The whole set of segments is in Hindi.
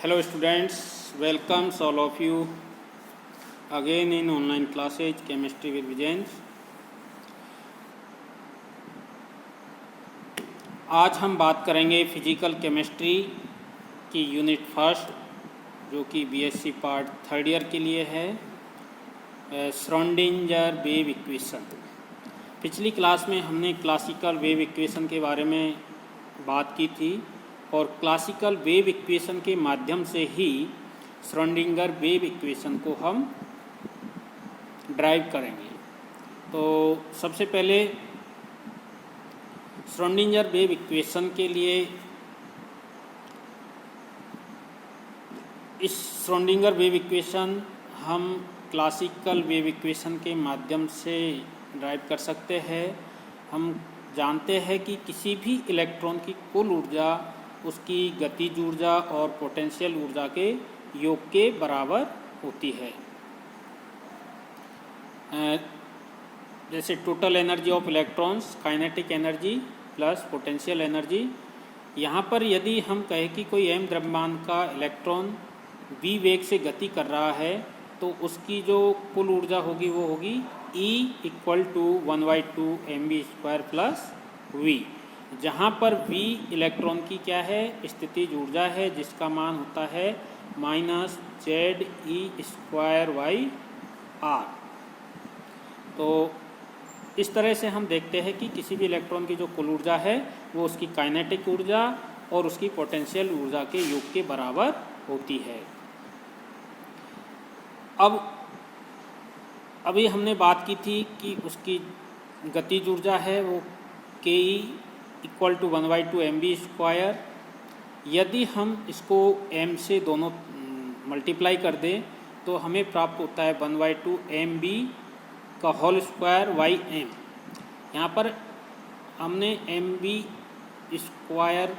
Hello students, welcomes all of you again in online classes Chemistry with Vijayans। आज हम बात करेंगे फिजिकल केमिस्ट्री की यूनिट फर्स्ट जो कि बीएससी पार्ट थर्ड ईयर के लिए है, श्रोडिंगर वेव इक्वेशन। पिछली क्लास में हमने क्लासिकल वेव इक्वेशन के बारे में बात की थी और क्लासिकल वेव इक्वेशन के माध्यम से ही श्रोडिंगर वेव इक्वेशन को हम ड्राइव करेंगे। तो सबसे पहले श्रोडिंगर वेव इक्वेशन के लिए इस श्रोडिंगर वेव इक्वेशन हम क्लासिकल वेव इक्वेशन के माध्यम से ड्राइव कर सकते हैं। हम जानते हैं कि किसी भी इलेक्ट्रॉन की कुल ऊर्जा उसकी गतिज ऊर्जा और पोटेंशियल ऊर्जा के योग के बराबर होती है। जैसे total energy of electrons, kinetic energy plus potential energy. यहाँ पर यदि हम कहें कि कोई m द्रव्यमान का इलेक्ट्रॉन v वेग से गति कर रहा है तो उसकी जो कुल ऊर्जा होगी वो होगी E = 1/2 mv² प्लस v, जहाँ पर v इलेक्ट्रॉन की क्या है, स्थितिज ऊर्जा है, जिसका मान होता है -Ze²/r। तो इस तरह से हम देखते हैं कि किसी भी इलेक्ट्रॉन की जो कुल ऊर्जा है वो उसकी काइनेटिक ऊर्जा और उसकी पोटेंशियल ऊर्जा के योग के बराबर होती है। अभी हमने बात की थी कि उसकी गतिज ऊर्जा है वो Ke = 1/2 mv²। यदि हम इसको m से दोनों मल्टीप्लाई कर दें तो हमें प्राप्त होता है 1/2 mv²/m। यहाँ पर हमने mv²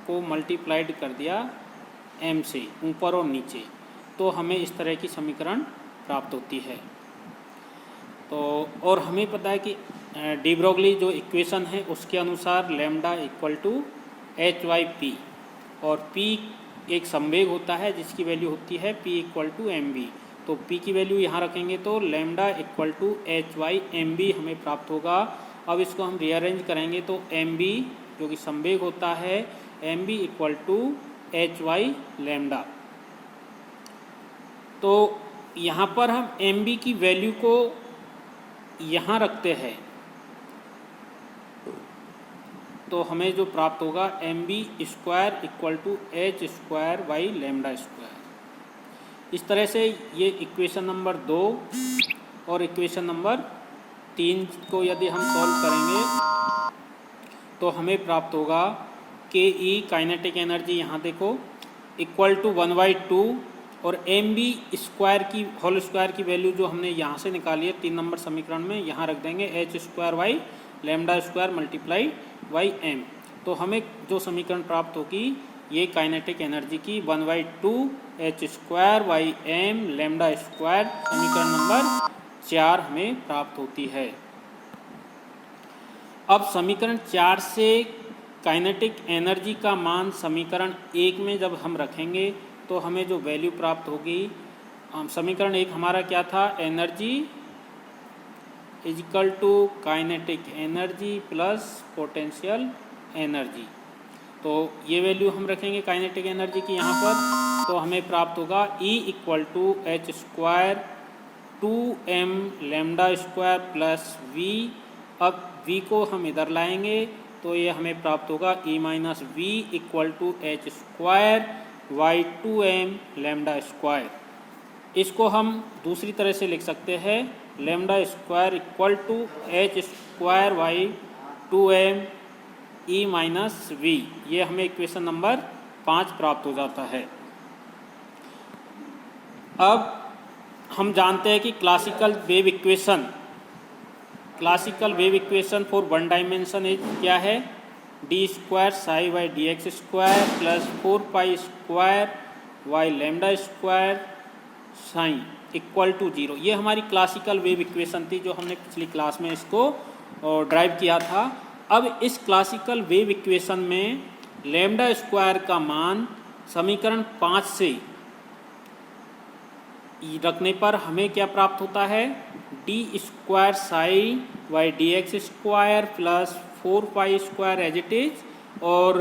को मल्टीप्लाइड कर दिया m से ऊपर और नीचे, तो हमें इस तरह की समीकरण प्राप्त होती है। तो और हमें पता है कि डी ब्रोगली जो इक्वेशन है उसके अनुसार लैम्डा = h/p और p एक संवेग होता है जिसकी वैल्यू होती है p = mv। तो p की वैल्यू यहाँ रखेंगे तो लैम्डा = h/mv हमें प्राप्त होगा। अब इसको हम रीअरेंज करेंगे तो mv जो कि संवेग होता है mv = h/λ। तो यहाँ पर हम mv की वैल्यू को यहाँ रखते हैं तो हमें जो प्राप्त होगा mv² = h²/λ²। इस तरह से ये इक्वेशन नंबर 2 और इक्वेशन नंबर 3 को यदि हम सॉल्व करेंगे तो हमें प्राप्त होगा Ke काइनेटिक एनर्जी, यहाँ देखो, = 1/2 और mv² की होल स्क्वायर की वैल्यू जो हमने यहाँ से निकाली है 3 नंबर समीकरण में, यहाँ रख देंगे h² × m। तो हमें जो समीकरण प्राप्त होगी ये काइनेटिक एनर्जी की 1/2 h² m λ², समीकरण नंबर 4 हमें प्राप्त होती है। अब समीकरण 4 से काइनेटिक एनर्जी का मान समीकरण 1 में जब हम रखेंगे तो हमें जो वैल्यू प्राप्त होगी, समीकरण 1 हमारा क्या था, energy = kinetic energy plus potential energy. तो ये वैल्यू हम रखेंगे काइनेटिक एनर्जी की यहाँ पर, तो हमें प्राप्त होगा E = h² 2m λ² plus v। अब v को हम इधर लाएंगे तो ये हमें प्राप्त होगा E - v = h²/2m λ²। इसको हम दूसरी तरह से लिख सकते हैं λ² = h²/2m E - v। ये हमें इक्वेशन नंबर 5 प्राप्त हो जाता है। अब हम जानते हैं कि classical wave equation for one dimension क्या है, d² ψ/dx² plus 4π² y² sign = 0। ये हमारी क्लासिकल वेव इक्वेशन थी जो हमने पिछली क्लास में इसको ड्राइव किया था। अब इस क्लासिकल वेव इक्वेशन में λ² का मान समीकरण 5 से रखने पर हमें क्या प्राप्त होता है, D square psi Y D X square plus 4 pi square as it is, और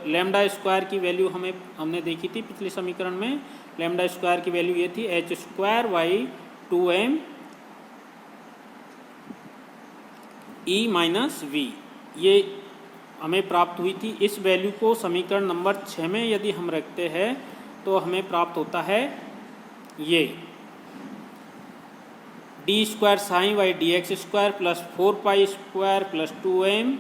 लैम्डा स्क्वायर की वैल्यू हमने देखी थी पिछले समीकरण में। लैम्डा स्क्वायर की वैल्यू ये थी H square Y 2m E minus V, ये हमें प्राप्त हुई थी। इस वैल्यू को समीकरण नंबर 6 में यदि हम रखते हैं तो हमें प्राप्त होता है ये D square psi Y D X square plus 4 pi square plus 2m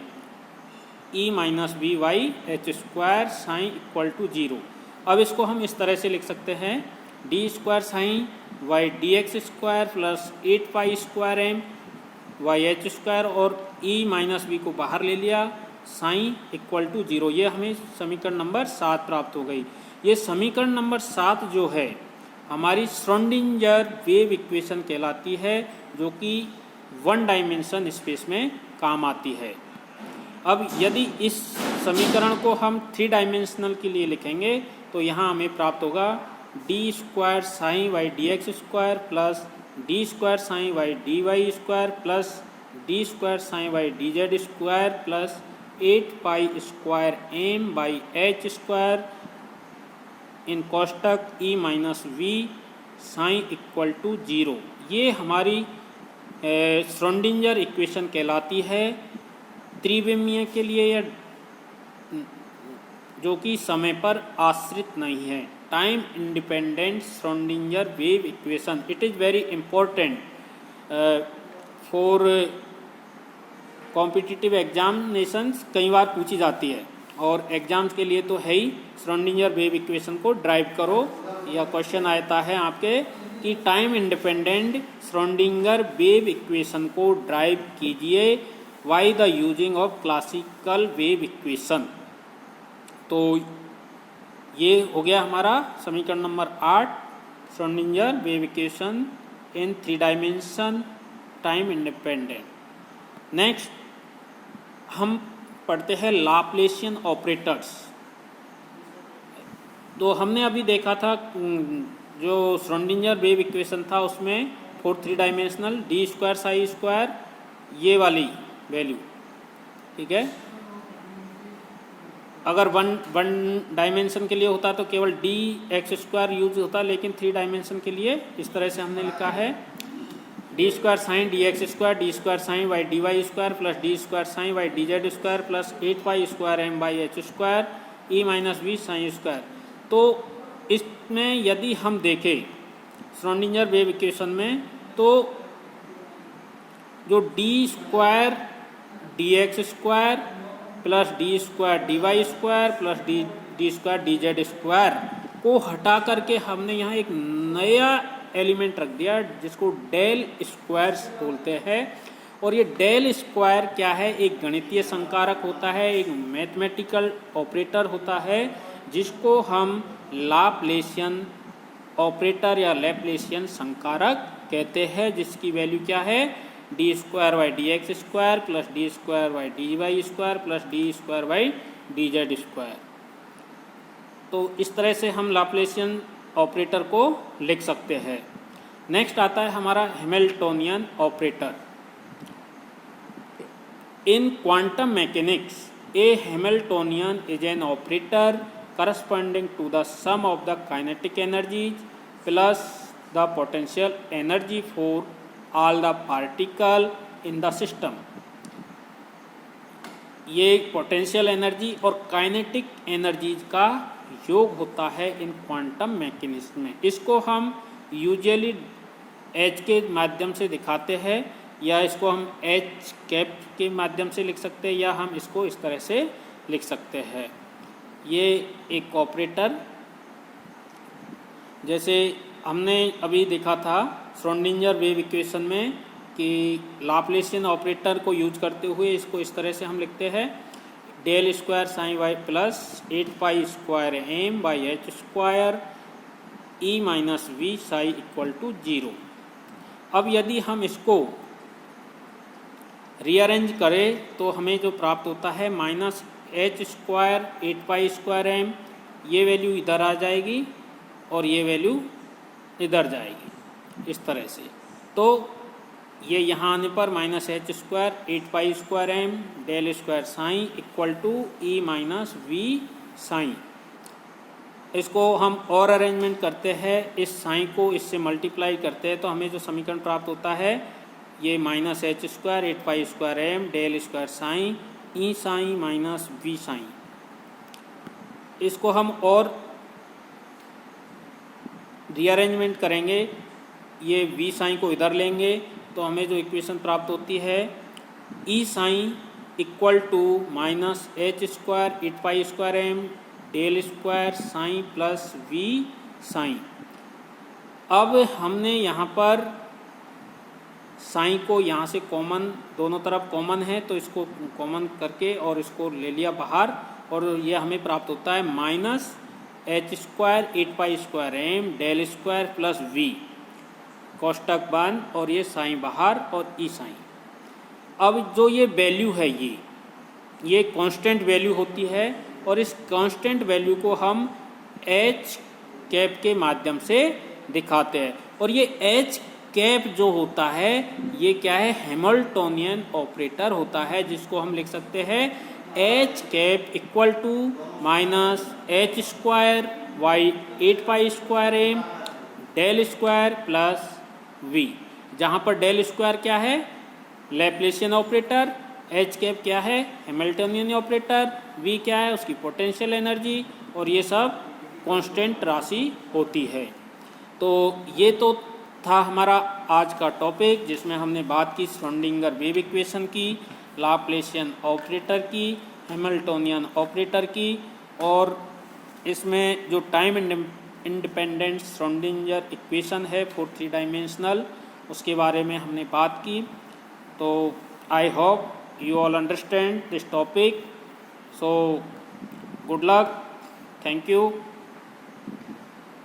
E minus V Y H square psi equal to 0। अब इसको हम इस तरह से लिख सकते हैं, D square psi Y D X square plus 8 pi square M Y H square, और ई माइनस वी को बाहर ले लिया, साइन इक्वल टू 0। ये हमें समीकरण नंबर 7 प्राप्त हो गई। ये समीकरण नंबर 7 जो है हमारी श्रोडिंगर वेव इक्वेशन कहलाती है, जो कि 1 डायमेंशन स्पेस में काम आती है। अब यदि इस समीकरण को हम 3 डायमेंशनल के लिए लिखेंगे तो यहाँ हमें प्राप्त होगा D square psi Y D X square plus D square psi Y D Y square plus D square psi Y D Z square plus 8 pi square M by H square इन कोष्टक E minus V psi equal to 0। ये हमारी श्रोडिंगर इक्वेशन कहलाती है त्रिविमीय के लिए, या जो कि समय पर आश्रित नहीं है, time independent Schrodinger wave equation. It is very important for competitive examinations, कई बार पूछी जाती है, और एग्जाम्स के लिए तो है ही। श्रोडिंगर वेव इक्वेशन को ड्राइव करो, या क्वेश्चन आता है आपके कि time independent Schrodinger wave equation को ड्राइव कीजिए why the using of classical wave equation. तो ये हो गया हमारा समीकरण number 8, Schrodinger wave equation in 3 dimension time independent. Next हम पढ़ते हैं लाप्लेशियन ऑपरेटर्स। तो हमने अभी देखा था जो श्रोडिंगर वेव इक्वेशन था उसमें for 3 dimensional D square Sai square, ये वाली वैल्यू, ठीक है। अगर वन डायमेंशन के लिए होता तो केवल डी एक्स स्क्वायर यूज होता, लेकिन 3 डायमेंशन के लिए इस तरह से हमने लिखा है D square psi D X square D square psi Y D Y square plus D square psi Y D Z square plus 8 pi square M by H square E minus V psi square. तो इसमें यदि हम देखें श्रोडिंगर वेव इक्वेशन में, तो जो D square D X square plus D square D Y square plus D square D Z square को हटा करके हमने यहाँ एक नया एलिमेंट रख दिया जिसको डेल स्क्वायर्स बोलते हैं। और ये डेल स्क्वायर क्या है, एक गणितीय संकारक होता है, एक मैथमेटिकल ऑपरेटर होता है, जिसको हम लाप्लेशियन ऑपरेटर या लैप्लेशियन संकारक कहते हैं, जिसकी वैल्यू क्या है, D square Y D X square plus D square Y D Y square plus D square Y D Z square. तो इस तरह से हम लाप्लेशियन ऑपरेटर को लिख सकते हैं। नेक्स्ट आता है हमारा Hamiltonian operator. In quantum mechanics A Hamiltonian is an operator corresponding to the sum of the kinetic energies plus the potential energy for all the particle in the system। ये पोटेंशियल एनर्जी और काइनेटिक एनर्जीज का योग होता है इन क्वांटम मैकेनिक्स में। इसको हम यूजुअली एच के माध्यम से दिखाते हैं, या इसको हम एच कैप के माध्यम से लिख सकते हैं, या हम इसको इस तरह से लिख सकते हैं। ये एक ऑपरेटर, जैसे हमने अभी देखा था श्रोडिंगर वेव इक्वेशन में कि लाप्लेशियन ऑपरेटर को यूज करते हुए इसको इस तरह से हम लिखते हैं del square psi Y plus 8 pi square M by H square E minus V psi equal to 0। अब यदि हम इसको रीअरेंज करें तो हमें जो प्राप्त होता है minus H square 8 pi square M ये वैल्यू इधर आ जाएगी और ये वैल्यू इधर जाएगी इस तरह से। तो ये यहाँ आने पर minus H square 8 pi square M del square psi equal to E minus V psi. इसको हम और अरेंजमेंट करते हैं, इस साइन को इससे मल्टीप्लाई करते हैं तो हमें जो समीकरण प्राप्त होता है ये minus H square 8 pi square M del square psi E psi minus V psi. इसको हम और रीअरेंजमेंट करेंगे, ये वी साइन को इधर लेंगे तो हमें जो इक्वेशन प्राप्त होती है E psi equal to minus H square 8 pi square M del square psi plus V psi. अब हमने यहाँ पर साइन को यहाँ से कॉमन, दोनों तरफ कॉमन है तो इसको कॉमन करके और इसको ले लिया बाहर और ये हमें प्राप्त होता है minus H square 8 pi square M del square plus V, कोष्टक बंद और ये साइन बाहर और ई साइन। अब जो ये वैल्यू है ये कांस्टेंट वैल्यू होती है और इस कांस्टेंट वैल्यू को हम एच कैप के माध्यम से दिखाते हैं और ये एच कैप जो होता है ये क्या है, हैमिल्टोनियन ऑपरेटर होता है, जिसको हम लिख सकते हैं H cap equal to minus H square Y 8 pi square M del square plus V, जहाँ पर डेल स्क्वायर क्या है, लैप्लेसियन ऑपरेटर, एच कैप क्या है, हैमिल्टोनियन ऑपरेटर, वी क्या है, उसकी पोटेंशियल एनर्जी और ये सब कांस्टेंट राशि होती है। तो ये तो था हमारा आज का टॉपिक जिसमें हमने बात की श्रोडिंगर वेव इक्वेशन की, लाप्लेसियन ऑपरेटर की, हैमिल्टोनियन ऑपरेटर की और इसमें जो टाइम इंडिपेंडेंट श्रोडिंगर इक्वेशन है फॉर 3 डायमेंशनल, उसके बारे में हमने बात की। तो I hope you all understand this topic, so good luck, thank you।